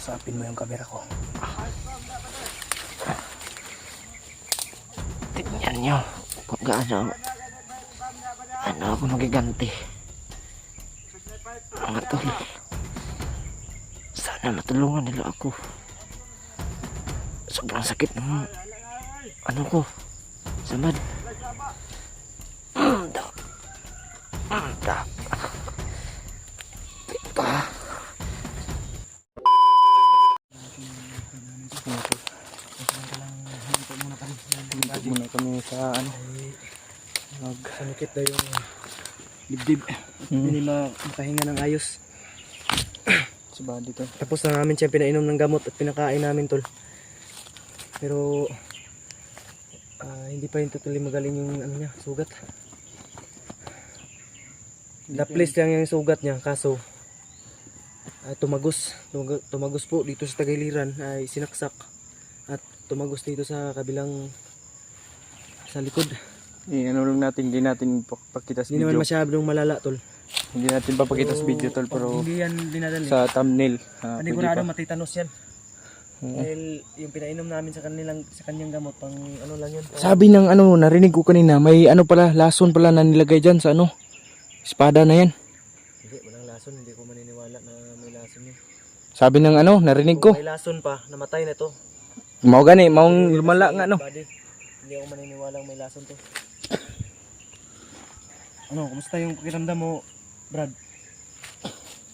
Kasapin mo yung camera ko. Tignan nyo kung gaano ako magiganti. Mga tol, sana matulungan nila ako. Sobrang sakit ng ano ko, samad. Dak. Dak. Pa. Hinto muna kami sa ano, Sanukit na yung dibdib. hindi makahinga ng ayos. Si Buddy to. Tapos na namin siya pinainom ng gamot at pinakain namin tol. Pero hindi pa rin totally magaling yung ano niya, sugat. Laplis lang yung sugat niya kaso tumagos po dito sa tagiliran ay sinaksak at tumagos dito sa kabilang sa likod. Ano lang natin, hindi natin pakita sa Hindi naman video. masyadong malala tol. Hindi natin papakita sa video tol, pero hindi yan dinadali. sa thumbnail. Panigurado matitanos yan. Oo. Dahil yung pinainom namin sa kanyang gamot pang ano lang yun. Sabi ng ano, narinig ko kanina, may ano pala, lason pala na nilagay dyan sa ano, espada na yan. Hindi, walang lason. Hindi ko maniniwala na may lason yun. Sabi ng ano, narinig ko. Kung may lason pa, namatay na to. Mau gani, maong lumala nga no. Buddy, hindi ako maniniwala may lason to. Ano, kumusta yung pakiramdam mo, Brad?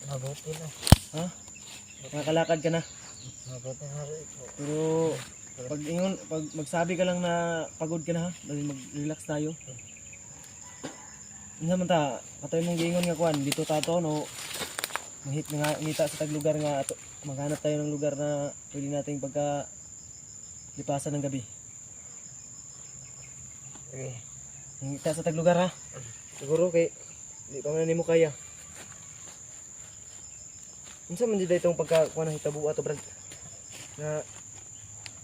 Mabuti na. Ha? Nakakalakad ka na? Mabuti na rin. Pero pag magsabi ka lang na pagod ka na ha, dahil mag-relax tayo. Ano naman ta, patay mong giingon nga kuan, dito tato no. Ngita sa taglugar nga ato, maghanap tayo ng lugar na pwede nating pagka lipasan ng gabi. Okay. Ngita sa taglugar ha. Siguro kay di pa man nimo kaya. Unsa man jud itong pagka kuan ng hitabo ato Brad?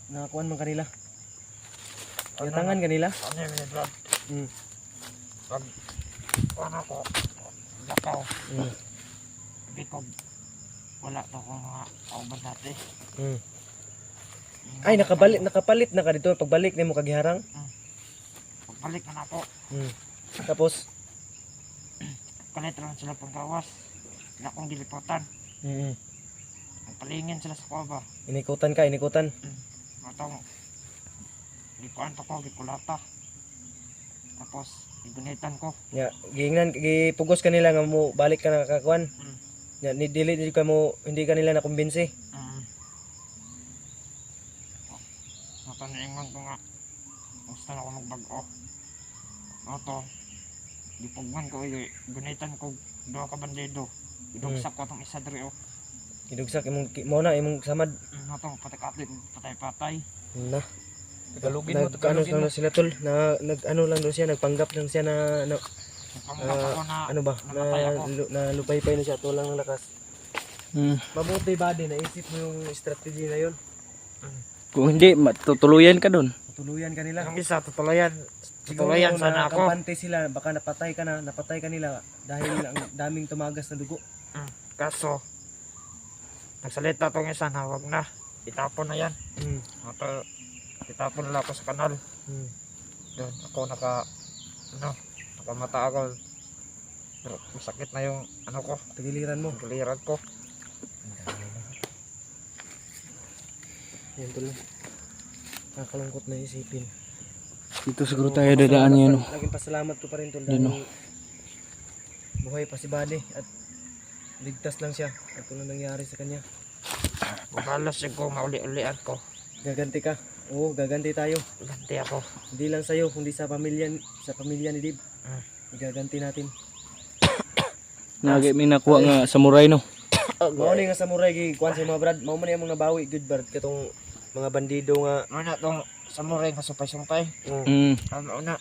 Na kuan man kanila. Tangan kanila. Ano yung Brad? Mm. Pag ano ko, lakaw, Mm. hindi ko, wala to ko mga kauban dati. Mm. Ay nakapalit na ka dito pagbalik nimo kagiharang. Pagbalik na ako, Mm. Tapos kalit lang sila panggawas. Wala akong gilipotan. mm. Nagpalingin sila sa kuwaba. Inikutan. Matang, gikuan to ko, gikulata. Tapos, igunitan ko. Ya, gipugos kanila nga mo balik ka na kakakuan. Mm. Ya, hindi ka mo hindi kanila na kumbinsi. Mataniingon ko nga, gusto na ako magbago. Oto, gipugman ko, gunitan ko, doon ka bandido. Idugsak ko itong isa diri o. Idugsak imong samad. Itong patik-atik, patay-patay. Na. Tagalogin mo, Ano Tagalogin mo. lang sila tol na ano lang doon siya nagpanggap lang siya na Panggap ako na, ano ba namatay ako. na lupay-pay na siya tulang ng lakas. Hmm. Mabuti Buddy, naisip mo yung strategy na yun. Kung hindi, tutuluyan ka dun. Tutuluyan kanila. Ang isa, tutulayan Siguro sana ako. nakampante sila, baka napatay ka nila dahil ang daming tumagas na dugo. Kaso, nagsalita tong isa na wag na. Itapon na yan. Mm. Itapon nila ako sa kanal. Mm. Doon ako nakamata ako. Pero masakit na yung ano ko, Tagiliran mo. guliran ko. Yan tol. Nakakalungkot na isipin. Dito siguro tayo dadaan yan. Laging pasalamat ko pa rin tol Yan, dahil buhay pa si Buddy at ligtas lang siya at kung ano nangyari sa kanya. Bukalas ko, mauli-ulian ko. Gaganti ka. Oo, gaganti tayo. Ganti ako. Hindi lang sa'yo, kundi sa pamilya ni Dib. Gaganti natin. Nagay may nakuha nga samurai no. Mao ni nga samurai gi kuan sa mga brad, mao man imong nabawi good brad katong mga bandido nga. Ano tong samurai nga sumpay-sumpay. Mm. Ano na?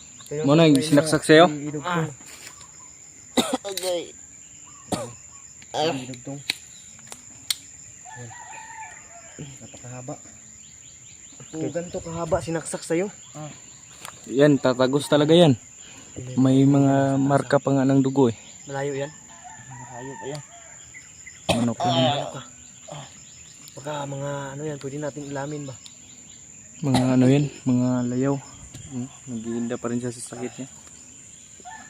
Mo na sinaksak sa'yo? Idugtong. Okay. Idugtong. Napakahaba. Kung ganito kahaba sinaksak sa'yo. Yan, tatagos talaga yan. May mga marka pa nga ng dugo eh. Malayo yan. Malayo pa yan. Manok lang. Baka mga ano yan, pwede natin ilamin ba? Mga ano yan, mga layaw. Nag-iinda pa rin siya sa sakit niya.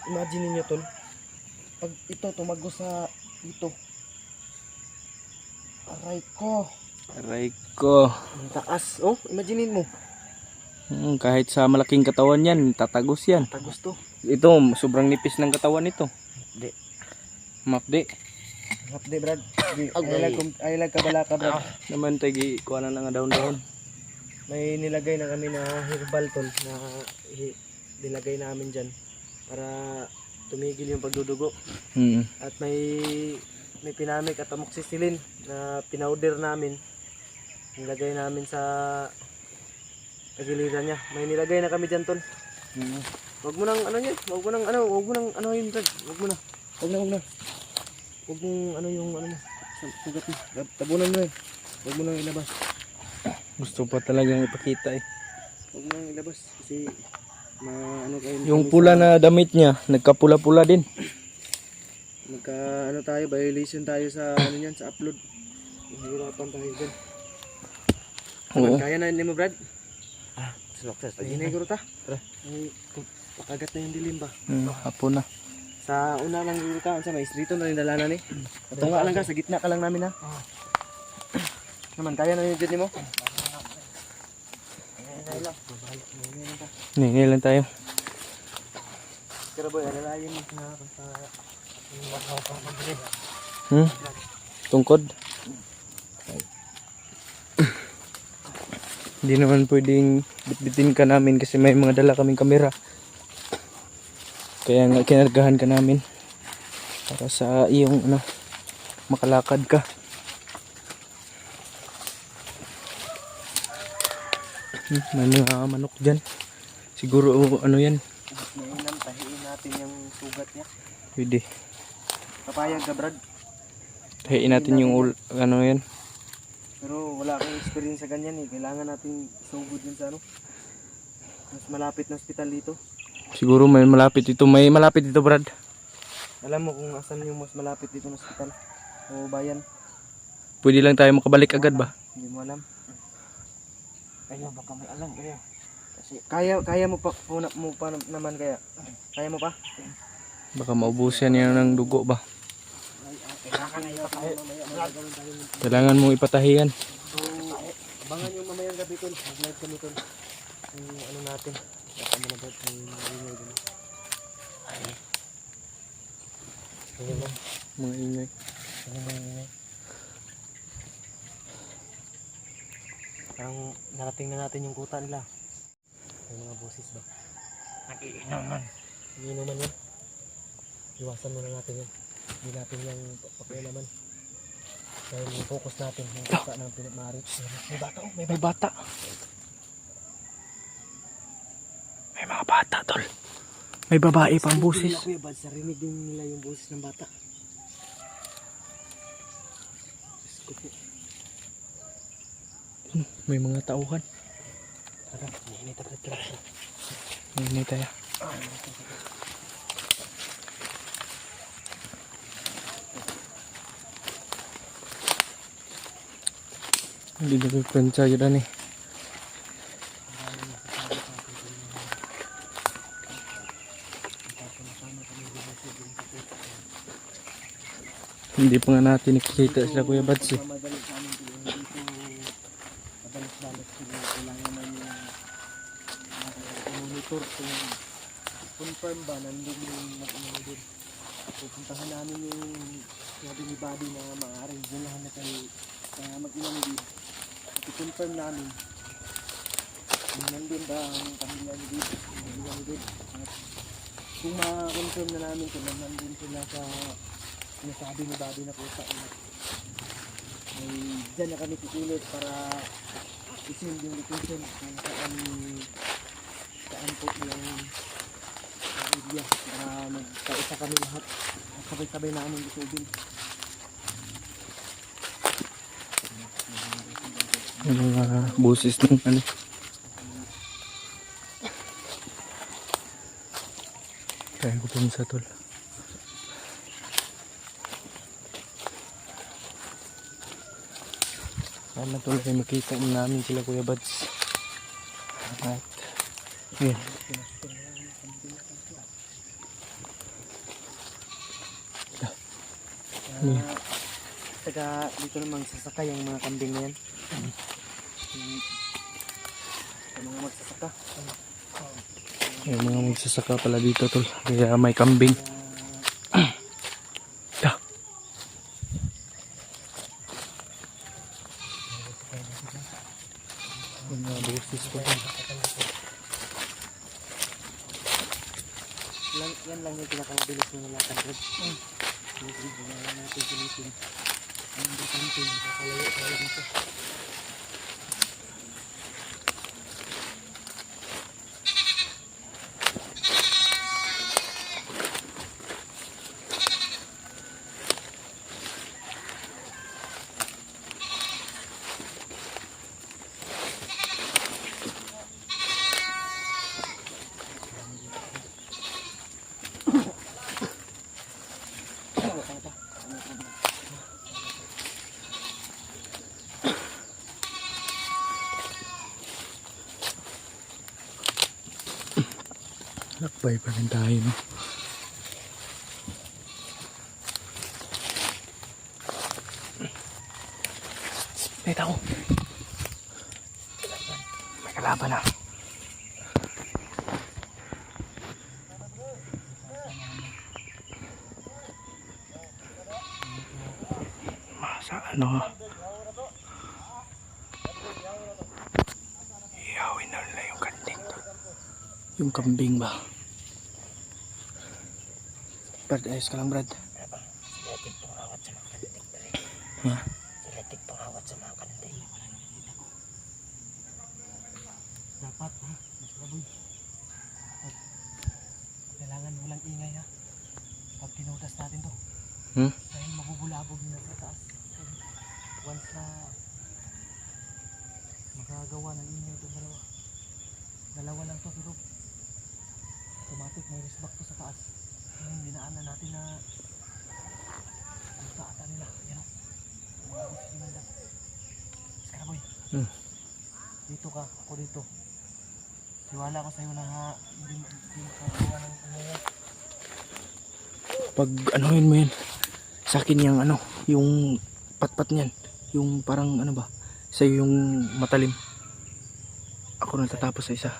Imagine niyo tol, pag ito tumagos sa ito, aray ko, Aray ko. ang taas. Oh, imagine mo, Kahit sa malaking katawan yan, tatagos yan. tagos to. Ito, sobrang nipis ng katawan nito. Di. Mapdi. Hapde Brad. Ay lag kabalaka Brad. Naman tayo kuha na nga daon-daon. May nilagay na kami na herbal tol na nilagay namin dyan para tumigil yung pagdudugo. At may pinamik at amoxicillin na pinauder namin. Nilagay namin sa tagiliran niya. May nilagay na kami dyan tol. Wag mo nang ano yan. Wag mo nang ano yun Brad. Wag na. Wag mong ano yung ano mo. Sugat mo. Tabunan mo eh. Wag mo nang ilabas. Gusto pa talagang ipakita eh. Huwag mo nang ilabas kasi ano kayo. Yung pula na damit niya, nagkapula-pula din. Ano tayo, violation tayo sa ano yan, sa upload. Mahirapan tayo dyan. Oo. Kaya na hindi mo Brad? Slokses. Pag-inay ko ta. Ay, pakagat na yung dilim ba? Hapon na. Sa una lang dito ka, sa may streeto na rin dalanan eh. Tunga lang ka, sa gitna ka lang namin ha. Naman, kaya na yung dyan mo? Ningay lang tayo. Pero boy, alalayin mo na sa Tungkod. Hindi naman pwedeng bitbitin ka namin kasi may mga dala kaming kamera. Kaya nga kinargahan ka namin para sa iyong makalakad ka. May mga manok dyan. Siguro ano yan. mainam, tahiin natin yung sugat niya. Pwede. Papayag ka Brad. Tahiin natin yung ano yan. Pero wala akong experience sa ganyan eh. Kailangan natin isugod yun sa ano. Mas malapit na hospital dito. Siguro may malapit dito. May malapit dito Brad. Alam mo kung asan yung mas malapit dito na hospital o bayan? Pwede lang tayo makabalik agad ba? Hindi mo alam. Kayo, baka may alam kayo. Kasi Kaya mo pa, naman kaya? Kaya mo pa? Baka maubusan yan ng dugo ba? kailangan na yun tayo. Kailangan mong ipatahiyan. So, abangan yung mamayang gabi tol. Mag-live kami tol. Yung ano natin. Baka mo na ba yung ingay din. Ayun lang. Mga ingay. Parang narating na natin yung kuta nila. May mga boses ba? Nakiinom man. Iinuman yan. Iwasan muna natin yan. Hindi natin yung pakialaman. Dahil yung focus natin yung kuta ng pinagmari. May bata oh, May bata. May mga bata tol. May babae pang busis. Kuya Bad, sarinig din nila yung boses ng bata. Diyos ko po. May mga tauhan. Tara, mainit agad tayo. Hindi tayo. Hindi na pipensya yun eh. Hindi pa nga natin nakikita sila Kuya Bads eh. Madali sa amin ito yung dito madalas-dalas sila. Kailangan na yung monitor kung confirm ba nandun yung mag-ano din. Pupuntahan namin yung sabi ni Bobby na maaaring bulahan na tayo mag-inano din. At i-confirm namin kung nandun ba ang pamilya ni Dave, mag-inano din. At kung ma-confirm na namin kung nandun sila sa sinasabi ni Bobby na pusa ay dyan na kami kikilit para i-send yung location kung saan po yung area para magkaisa kami lahat at sabay-sabay namin isubin. Yung mga busis ng ano. Kaya ko pun sa tol. Sana tuloy ay makita namin sila Kuya Bads. At yun. Taga dito namang sasaka yung mga kambing na yan. Yung mga magsasaka. Yung mga magsasaka pala dito tol. Kaya may kambing. Da. Yung mga busis ko. Yan lang yung pinakamabilis na nilakad. Hindi na natin silitin. Ang importante, nakakalayo tayo dito. Lakbay pa rin tayo, no? May tao. May kalaban na. Masa ano? Iyawin na nila yung kanding. Yung kambing ba? Brad, ayos ka lang Brad. Silatig pangawat sa mga kanting. Ha? Silatig pangawat sa mga kanting. Dapat ha, mas baboy. Kailangan walang ingay ha. Pag tinutas natin to. Dahil mabubulabog na sa taas. Once na magagawa ng ingay itong dalawa. Dalawa lang to pero automatic may resback to sa taas. Ngayon dinaanan natin na ang taata nila. Yan o. Skaraboy. Dito ka, ako dito. Siwala ko sa'yo na hindi makagawa ng ingay. Pag anuhin mo yan, sa akin yung ano, yung patpat niyan, yung parang ano ba, sa'yo yung matalim. Ako natatapos sa isa.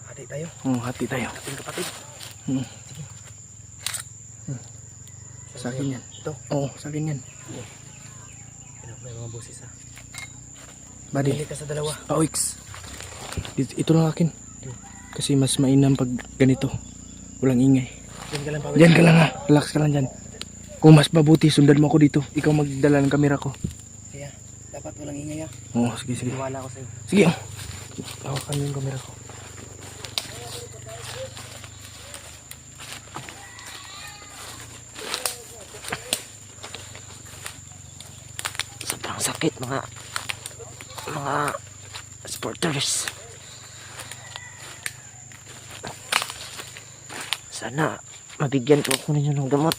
Hati tayo. Hati tayo. Ating kapatid. Sige. Sa akin yan. Ito. Oo, sa akin yan. May mga boses ha. Buddy, Hindi ka sa dalawa. Oix. Ito lang akin. Kasi mas mainam pag ganito. Walang ingay. Diyan ka lang pa. Diyan ka lang ha. Relax ka lang dyan. Kung mas mabuti, sundan mo ako dito. Ikaw magdala ng kamera ko. Kaya, dapat walang ingay ha. Oo, sige, sige. Siwala ko sa'yo. Sige. Hawakan mo yung kamera ko. Sobrang sakit mga supporters. Sana mabigyan ko ako ninyo ng gamot.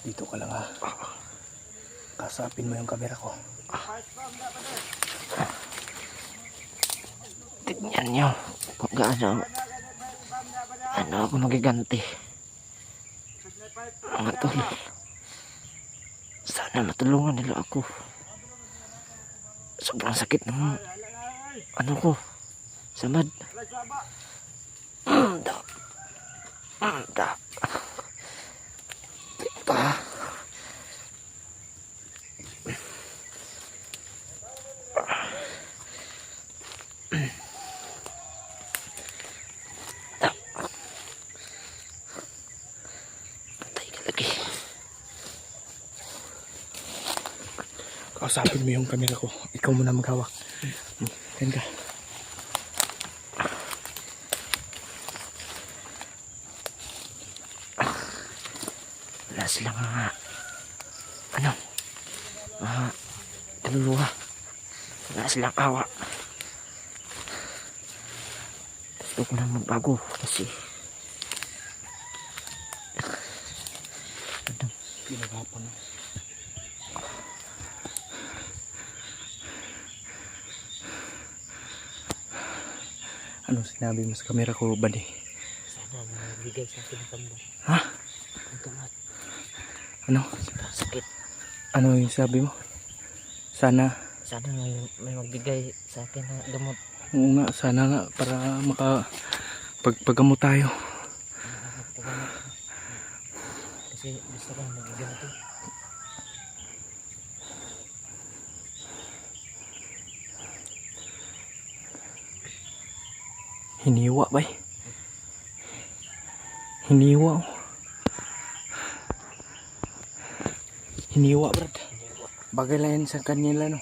Dito ka lang ha. Kasapin mo yung kamera ko. Tignan nyo kung gaano ako magiganti. Mga tol, sana matulungan nila ako. Sobrang sakit ng ano ko, samad. Da. Pa. Patay ka lagi. Kausapin mo yung kamera ko. Ikaw muna maghawak. Yan ka. Wala silang kaluluwa. Wala silang awa. Gusto ko na magbago kasi Ginagapan na. Ano sinabi mo sa camera ko, buddy? sana magbigay sa akin ng tambong. Ha? Ang gamot. Ano? Sakit. Ano yung sabi mo? Sana. Sana may magbigay sa akin ng gamot. Oo nga, sana nga para pagpagamot tayo. Kasi gusto ko maggamot eh. Hiniwa ba eh? Hiniwa oh. Hiniwa brad. Bagay lang yan sa kanila no.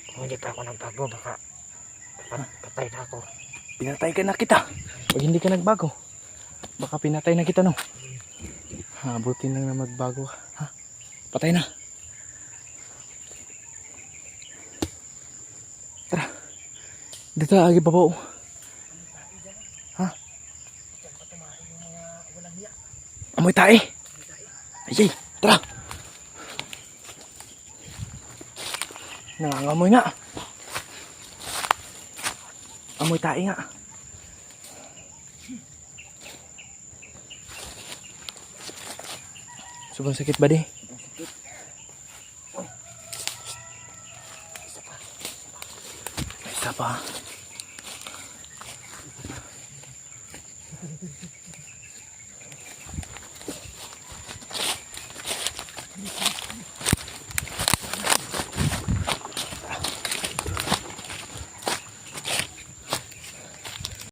Kung hindi pa ako nagbago, baka patay na ako. Pinatay ka na kita. Pag hindi ka nagbago, baka pinatay na kita no. Ha, buti lang na magbago ka. Ha? Patay na. Tara. Dito agi pa po. Ha? Amoy tae. Ayay, tara. Nangangamoy nga. Amoy tae nga. Sobrang sakit ba di?